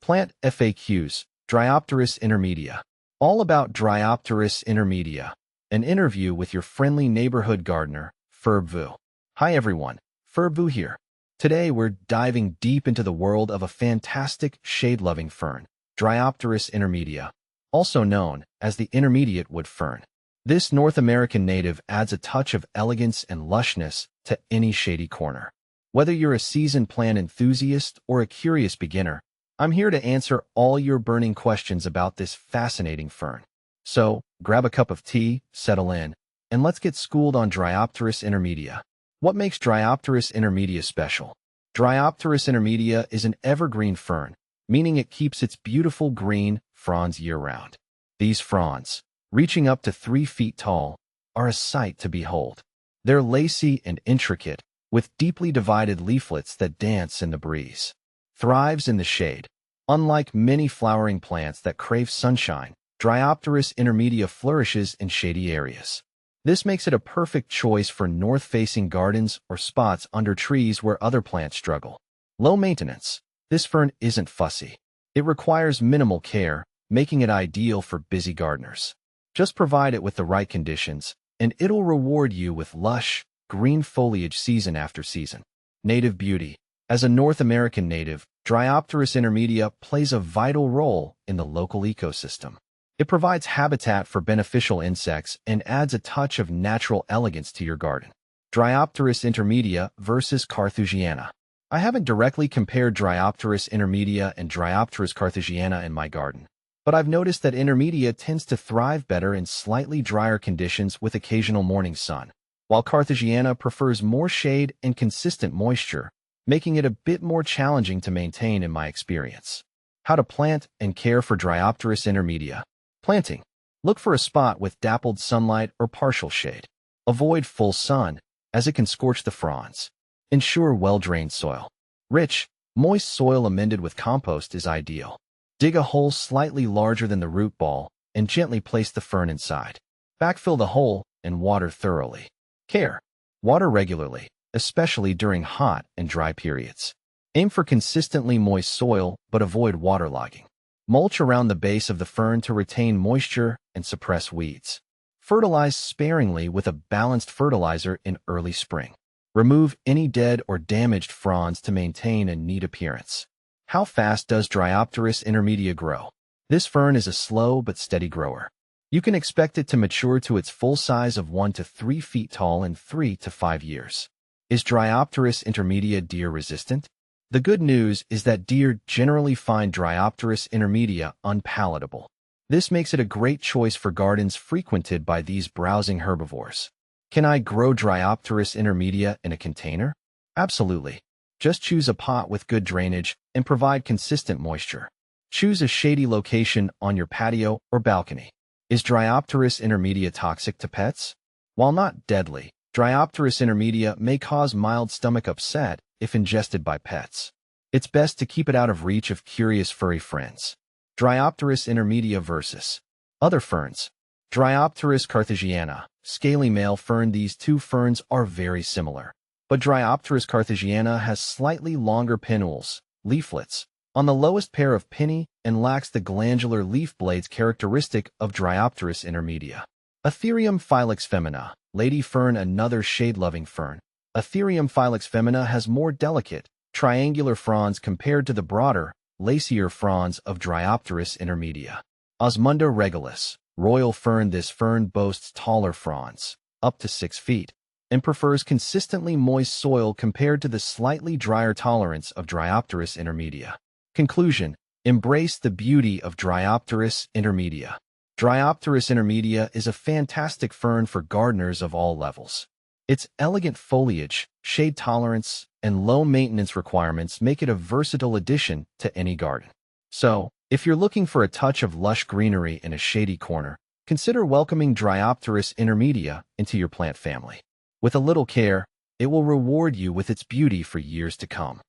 Plant FAQs, Dryopteris intermedia. All about Dryopteris intermedia. An interview with your friendly neighborhood gardener, Ferb. Hi everyone, Ferb here. Today we're diving deep into the world of a fantastic shade-loving fern, Dryopteris intermedia, also known as the intermediate wood fern. This North American native adds a touch of elegance and lushness to any shady corner. Whether you're a seasoned plant enthusiast or a curious beginner, I'm here to answer all your burning questions about this fascinating fern. So, grab a cup of tea, settle in, and let's get schooled on Dryopteris intermedia. What makes Dryopteris intermedia special? Dryopteris intermedia is an evergreen fern, meaning it keeps its beautiful green fronds year-round. These fronds, reaching up to 3 feet tall, are a sight to behold. They're lacy and intricate, with deeply divided leaflets that dance in the breeze. Thrives in the shade. Unlike many flowering plants that crave sunshine, Dryopteris intermedia flourishes in shady areas. This makes it a perfect choice for north-facing gardens or spots under trees where other plants struggle. Low maintenance. This fern isn't fussy. It requires minimal care, making it ideal for busy gardeners. Just provide it with the right conditions, and it'll reward you with lush, green foliage season after season. Native beauty. As a North American native, Dryopteris intermedia plays a vital role in the local ecosystem. It provides habitat for beneficial insects and adds a touch of natural elegance to your garden. Dryopteris intermedia versus Carthusiana. I haven't directly compared Dryopteris intermedia and Dryopteris carthusiana in my garden, but I've noticed that intermedia tends to thrive better in slightly drier conditions with occasional morning sun, while Carthusiana prefers more shade and consistent moisture, making it a bit more challenging to maintain in my experience. How to plant and care for Dryopteris intermedia. Planting. Look for a spot with dappled sunlight or partial shade. Avoid full sun, as it can scorch the fronds. Ensure well-drained soil. Rich, moist soil amended with compost is ideal. Dig a hole slightly larger than the root ball and gently place the fern inside. Backfill the hole and water thoroughly. Care. Water regularly, especially during hot and dry periods. Aim for consistently moist soil, but avoid waterlogging. Mulch around the base of the fern to retain moisture and suppress weeds. Fertilize sparingly with a balanced fertilizer in early spring. Remove any dead or damaged fronds to maintain a neat appearance. How fast does Dryopteris intermedia grow? This fern is a slow but steady grower. You can expect it to mature to its full size of 1 to 3 feet tall in 3 to 5 years. Is Dryopteris intermedia deer resistant? The good news is that deer generally find Dryopteris intermedia unpalatable. This makes it a great choice for gardens frequented by these browsing herbivores. Can I grow Dryopteris intermedia in a container? Absolutely. Just choose a pot with good drainage and provide consistent moisture. Choose a shady location on your patio or balcony. Is Dryopteris intermedia toxic to pets? While not deadly, Dryopteris intermedia may cause mild stomach upset if ingested by pets. It's best to keep it out of reach of curious furry friends. Dryopteris intermedia versus other ferns. Dryopteris carthusiana, scaly male fern. These two ferns are very similar, but Dryopteris carthusiana has slightly longer pinnules, leaflets, on the lowest pair of pinnae and lacks the glandular leaf blades characteristic of Dryopteris intermedia. Atherium filix femina, lady fern. Another shade-loving fern. Atherium filix femina has more delicate, triangular fronds compared to the broader, lacier fronds of Dryopteris intermedia. Osmunda regalis, royal fern. This fern boasts taller fronds, up to 6 feet, and prefers consistently moist soil compared to the slightly drier tolerance of Dryopteris intermedia. Conclusion. Embrace the beauty of Dryopteris intermedia. Dryopteris intermedia is a fantastic fern for gardeners of all levels. Its elegant foliage, shade tolerance, and low maintenance requirements make it a versatile addition to any garden. So, if you're looking for a touch of lush greenery in a shady corner, consider welcoming Dryopteris intermedia into your plant family. With a little care, it will reward you with its beauty for years to come.